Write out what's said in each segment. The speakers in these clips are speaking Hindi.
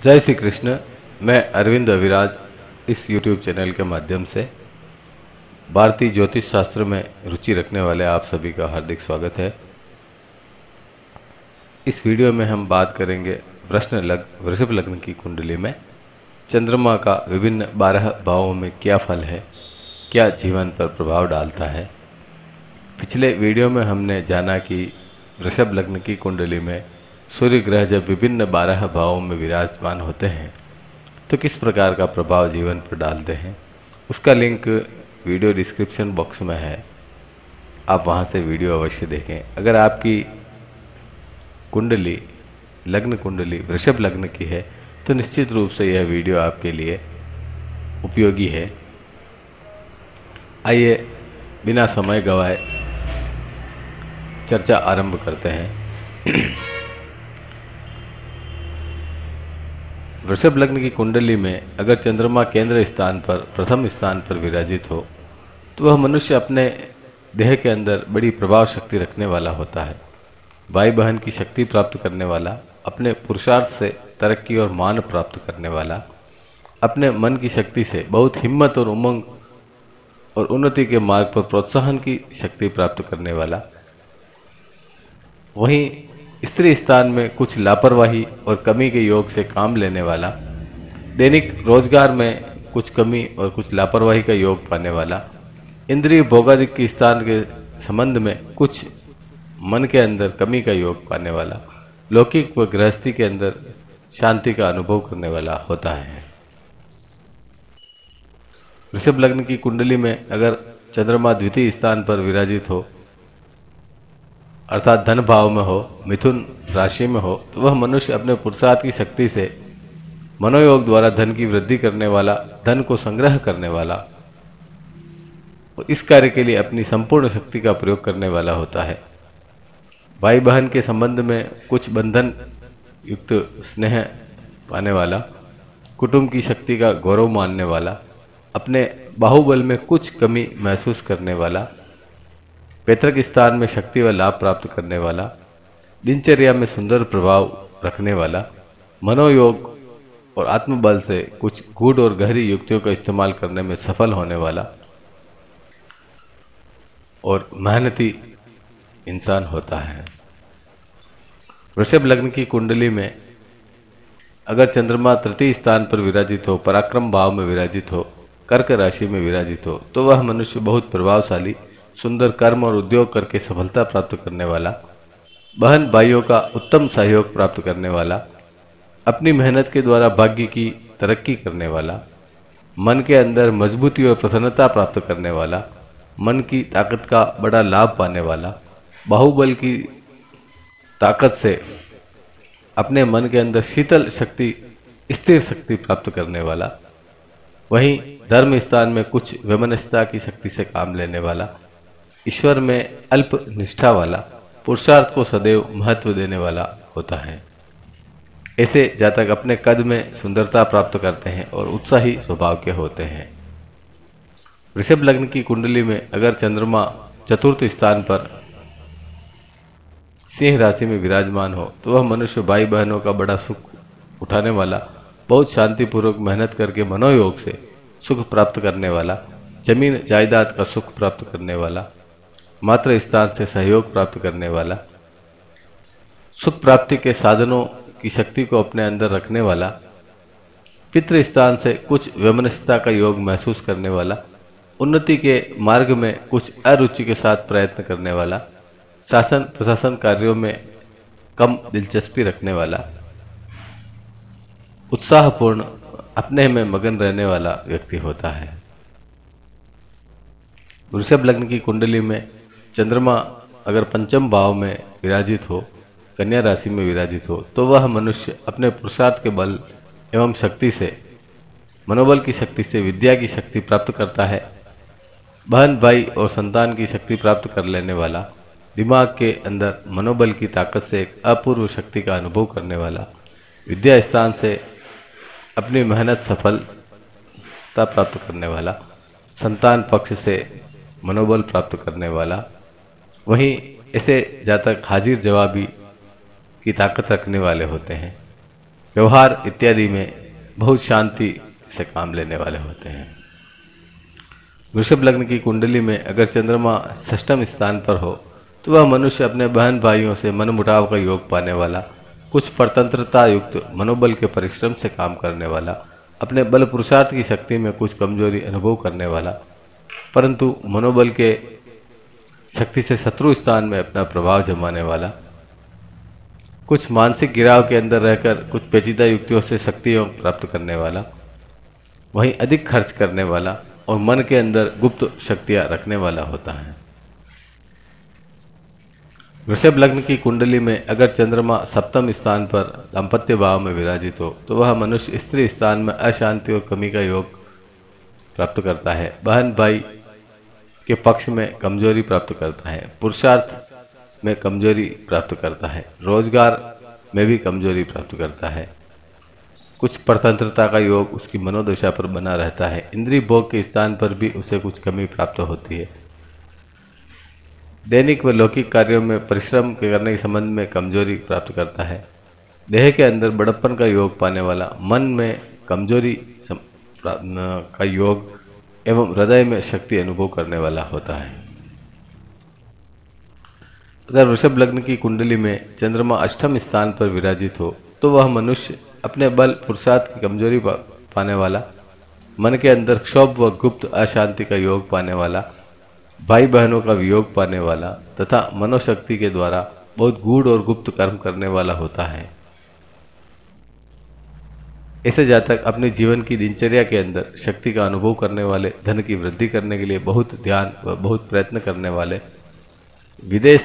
जय श्री कृष्ण। मैं अरविंद अविराज इस YouTube चैनल के माध्यम से भारतीय ज्योतिष शास्त्र में रुचि रखने वाले आप सभी का हार्दिक स्वागत है। इस वीडियो में हम बात करेंगे वृषभ लग्न की कुंडली में चंद्रमा का विभिन्न 12 भावों में क्या फल है, क्या जीवन पर प्रभाव डालता है। पिछले वीडियो में हमने जाना कि वृषभ लग्न की कुंडली में सूर्य ग्रह जब विभिन्न 12 भावों में विराजमान होते हैं तो किस प्रकार का प्रभाव जीवन पर डालते हैं। उसका लिंक वीडियो डिस्क्रिप्शन बॉक्स में है, आप वहां से वीडियो अवश्य देखें। अगर आपकी लग्न कुंडली वृषभ लग्न की है तो निश्चित रूप से यह वीडियो आपके लिए उपयोगी है। आइए बिना समय गवाए चर्चा आरंभ करते हैं। वृषभ लग्न की कुंडली में अगर चंद्रमा केंद्र स्थान पर प्रथम स्थान पर विराजित हो तो वह मनुष्य अपने देह के अंदर बड़ी प्रभाव शक्ति रखने वाला होता है। भाई बहन की शक्ति प्राप्त करने वाला, अपने पुरुषार्थ से तरक्की और मान प्राप्त करने वाला, अपने मन की शक्ति से बहुत हिम्मत और उमंग और उन्नति के मार्ग पर प्रोत्साहन की शक्ति प्राप्त करने वाला। वहीं स्त्री स्थान में कुछ लापरवाही और कमी के योग से काम लेने वाला, दैनिक रोजगार में कुछ कमी और कुछ लापरवाही का योग पाने वाला, इंद्रिय भोगादिक के स्थान के संबंध में कुछ मन के अंदर कमी का योग पाने वाला, लौकिक व गृहस्थी के अंदर शांति का अनुभव करने वाला होता है। वृषभ लग्न की कुंडली में अगर चंद्रमा द्वितीय स्थान पर विराजित हो अर्थात धन भाव में हो, मिथुन राशि में हो, तो वह मनुष्य अपने पुरुषार्थ की शक्ति से मनोयोग द्वारा धन की वृद्धि करने वाला, धन को संग्रह करने वाला और इस कार्य के लिए अपनी संपूर्ण शक्ति का प्रयोग करने वाला होता है। भाई बहन के संबंध में कुछ बंधन युक्त स्नेह पाने वाला, कुटुंब की शक्ति का गौरव मानने वाला, अपने बाहुबल में कुछ कमी महसूस करने वाला, पैतृक स्थान में शक्ति व लाभ प्राप्त करने वाला, दिनचर्या में सुंदर प्रभाव रखने वाला, मनोयोग और आत्मबल से कुछ गूढ़ और गहरी युक्तियों का इस्तेमाल करने में सफल होने वाला और मेहनती इंसान होता है। वृषभ लग्न की कुंडली में अगर चंद्रमा तृतीय स्थान पर विराजित हो, पराक्रम भाव में विराजित हो, कर्क राशि में विराजित हो, तो वह मनुष्य बहुत प्रभावशाली, सुंदर कर्म और उद्योग करके सफलता प्राप्त करने वाला, बहन भाइयों का उत्तम सहयोग प्राप्त करने वाला, अपनी मेहनत के द्वारा भाग्य की तरक्की करने वाला, मन के अंदर मजबूती और प्रसन्नता प्राप्त करने वाला, मन की ताकत का बड़ा लाभ पाने वाला, बाहुबल की ताकत से अपने मन के अंदर शीतल शक्ति, स्थिर शक्ति प्राप्त करने वाला, वहीं धर्म स्थान में कुछ वैमनस्यता की शक्ति से काम लेने वाला, ईश्वर में अल्प निष्ठा वाला, पुरुषार्थ को सदैव महत्व देने वाला होता है। ऐसे जातक अपने कद में सुंदरता प्राप्त करते हैं और उत्साही स्वभाव के होते हैं। वृषभ लग्न की कुंडली में अगर चंद्रमा चतुर्थ स्थान पर सिंह राशि में विराजमान हो तो वह मनुष्य भाई बहनों का बड़ा सुख उठाने वाला, बहुत शांतिपूर्वक मेहनत करके मनोयोग से सुख प्राप्त करने वाला, जमीन जायदाद का सुख प्राप्त करने वाला, मातृ स्थान से सहयोग प्राप्त करने वाला, सुख प्राप्ति के साधनों की शक्ति को अपने अंदर रखने वाला, पितृ स्थान से कुछ वैमनस्यता का योग महसूस करने वाला, उन्नति के मार्ग में कुछ अरुचि के साथ प्रयत्न करने वाला, शासन प्रशासन कार्यों में कम दिलचस्पी रखने वाला, उत्साहपूर्ण अपने में मगन रहने वाला व्यक्ति होता है। वृषभ लग्न की कुंडली में चंद्रमा अगर पंचम भाव में विराजित हो, कन्या राशि में विराजित हो, तो वह मनुष्य अपने पुरुषार्थ के बल एवं शक्ति से, मनोबल की शक्ति से विद्या की शक्ति प्राप्त करता है, बहन भाई और संतान की शक्ति प्राप्त कर लेने वाला, दिमाग के अंदर मनोबल की ताकत से एक अपूर्व शक्ति का अनुभव करने वाला, विद्या स्थान से अपनी मेहनत सफलता प्राप्त करने वाला, संतान पक्ष से मनोबल प्राप्त करने वाला, वहीं ऐसे जातक हाजिर जवाबी की ताकत रखने वाले होते हैं। व्यवहार इत्यादि में बहुत शांति से काम लेने वाले होते हैं। वृषभ लग्न की कुंडली में अगर चंद्रमा षष्ठम स्थान पर हो तो वह मनुष्य अपने बहन भाइयों से मनमुटाव का योग पाने वाला, कुछ स्वतंत्रता युक्त मनोबल के परिश्रम से काम करने वाला, अपने बल पुरुषार्थ की शक्ति में कुछ कमजोरी अनुभव करने वाला, परंतु मनोबल के शक्ति से शत्रु स्थान में अपना प्रभाव जमाने वाला, कुछ मानसिक गिराव के अंदर रहकर कुछ पेचीदा युक्तियों से शक्तियों प्राप्त करने वाला, वहीं अधिक खर्च करने वाला और मन के अंदर गुप्त शक्तियां रखने वाला होता है। वृषभ लग्न की कुंडली में अगर चंद्रमा सप्तम स्थान पर दांपत्य भाव में विराजित हो तो वह मनुष्य स्त्री स्थान में अशांति और कमी का योग प्राप्त करता है, बहन भाई के पक्ष में कमजोरी प्राप्त करता है, पुरुषार्थ में कमजोरी प्राप्त करता है, रोजगार में भी कमजोरी प्राप्त करता है, कुछ परतंत्रता का योग उसकी मनोदशा पर बना रहता है, इंद्रिय भोग के स्थान पर भी उसे कुछ कमी प्राप्त होती है, दैनिक व लौकिक कार्यों में परिश्रम करने के संबंध में कमजोरी प्राप्त करता है, देह के अंदर बड़प्पन का योग पाने वाला, मन में कमजोरी का योग एवं हृदय में शक्ति अनुभव करने वाला होता है। अगर वृषभ लग्न की कुंडली में चंद्रमा अष्टम स्थान पर विराजित हो तो वह मनुष्य अपने बल पुरुषार्थ की कमजोरी पाने वाला, मन के अंदर क्षोभ व गुप्त अशांति का योग पाने वाला, भाई बहनों का वियोग पाने वाला तथा मनोशक्ति के द्वारा बहुत गूढ़ और गुप्त कर्म करने वाला होता है। ऐसे जातक अपने जीवन की दिनचर्या के अंदर शक्ति का अनुभव करने वाले, धन की वृद्धि करने के लिए बहुत ध्यान व बहुत प्रयत्न करने वाले, विदेश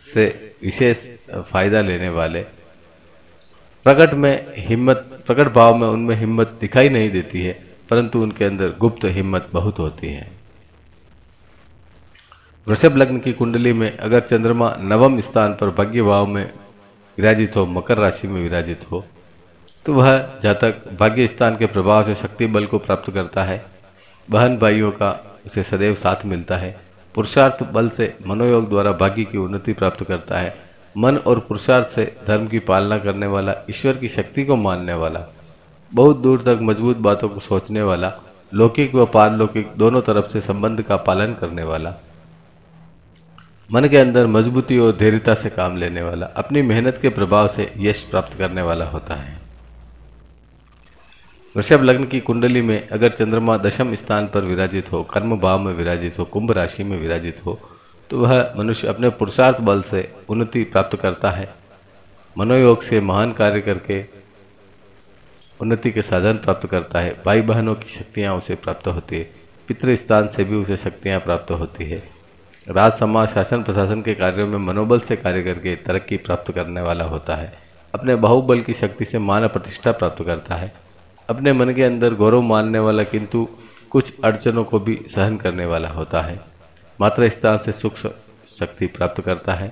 से विशेष फायदा लेने वाले, प्रकट भाव में उनमें हिम्मत दिखाई नहीं देती है परंतु उनके अंदर गुप्त हिम्मत बहुत होती है। वृषभ लग्न की कुंडली में अगर चंद्रमा नवम स्थान पर भाग्य भाव में विराजित हो, मकर राशि में विराजित हो तो वह जातक भाग्य स्थान के प्रभाव से शक्ति बल को प्राप्त करता है, बहन भाइयों का उसे सदैव साथ मिलता है, पुरुषार्थ बल से मनोयोग द्वारा भाग्य की उन्नति प्राप्त करता है, मन और पुरुषार्थ से धर्म की पालना करने वाला, ईश्वर की शक्ति को मानने वाला, बहुत दूर तक मजबूत बातों को सोचने वाला, लौकिक व पारलौकिक दोनों तरफ से संबंध का पालन करने वाला, मन के अंदर मजबूती और धैर्यता से काम लेने वाला, अपनी मेहनत के प्रभाव से यश प्राप्त करने वाला होता है। वृषभ लग्न की कुंडली में अगर चंद्रमा दशम स्थान पर विराजित हो, कर्म भाव में विराजित हो, कुंभ राशि में विराजित हो तो वह मनुष्य अपने पुरुषार्थ बल से उन्नति प्राप्त करता है, मनोयोग से महान कार्य करके उन्नति के साधन प्राप्त करता है, भाई बहनों की शक्तियां उसे प्राप्त होती है, पितृ स्थान से भी उसे शक्तियां प्राप्त होती है, राज समाज शासन प्रशासन के कार्यों में मनोबल से कार्य करके तरक्की प्राप्त करने वाला होता है, अपने बाहुबल की शक्ति से मान प्रतिष्ठा प्राप्त करता है, अपने मन के अंदर गौरव मानने वाला किंतु कुछ अड़चनों को भी सहन करने वाला होता है, मात्र स्थान से सुख शक्ति प्राप्त करता है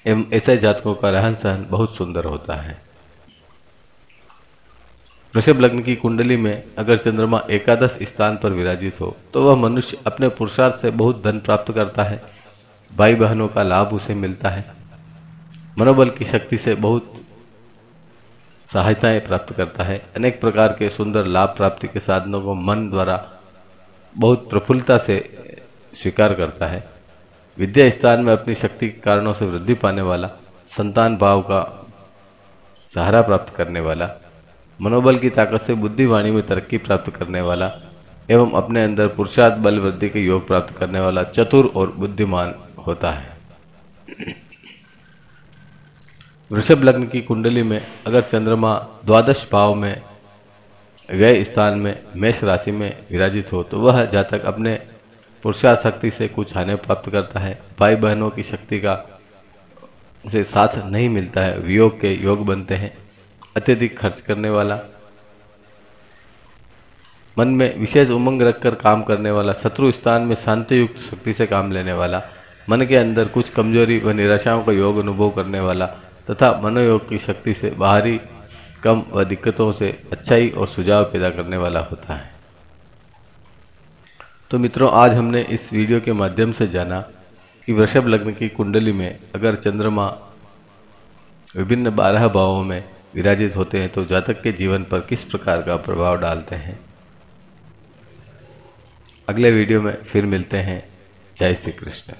एवं ऐसे जातकों का रहन सहन बहुत सुंदर होता है। वृषभ लग्न की कुंडली में अगर चंद्रमा एकादश स्थान पर विराजित हो तो वह मनुष्य अपने पुरुषार्थ से बहुत धन प्राप्त करता है, भाई बहनों का लाभ उसे मिलता है, मनोबल की शक्ति से बहुत सहायताएं प्राप्त करता है, अनेक प्रकार के सुंदर लाभ प्राप्ति के साधनों को मन द्वारा बहुत प्रफुल्लता से स्वीकार करता है, विद्या स्थान में अपनी शक्ति के कारणों से वृद्धि पाने वाला, संतान भाव का सहारा प्राप्त करने वाला, मनोबल की ताकत से बुद्धिवाणी में तरक्की प्राप्त करने वाला एवं अपने अंदर पुरुषार्थ बल वृद्धि के योग प्राप्त करने वाला चतुर और बुद्धिमान होता है। वृषभ लग्न की कुंडली में अगर चंद्रमा द्वादश भाव में व्यय स्थान में मेष राशि में विराजित हो तो वह जातक अपने पुरुषार्थ शक्ति से कुछ हानि प्राप्त करता है, भाई बहनों की शक्ति का उसे साथ नहीं मिलता है, वियोग के योग बनते हैं, अत्यधिक खर्च करने वाला, मन में विशेष उमंग रखकर काम करने वाला, शत्रु स्थान में शांति युक्त शक्ति से काम लेने वाला, मन के अंदर कुछ कमजोरी व निराशाओं का योग अनुभव करने वाला तथा मनोयोग की शक्ति से बाहरी कम व दिक्कतों से अच्छाई और सुझाव पैदा करने वाला होता है। तो मित्रों, आज हमने इस वीडियो के माध्यम से जाना कि वृषभ लग्न की कुंडली में अगर चंद्रमा विभिन्न 12 भावों में विराजित होते हैं तो जातक के जीवन पर किस प्रकार का प्रभाव डालते हैं। अगले वीडियो में फिर मिलते हैं। जय श्री कृष्ण।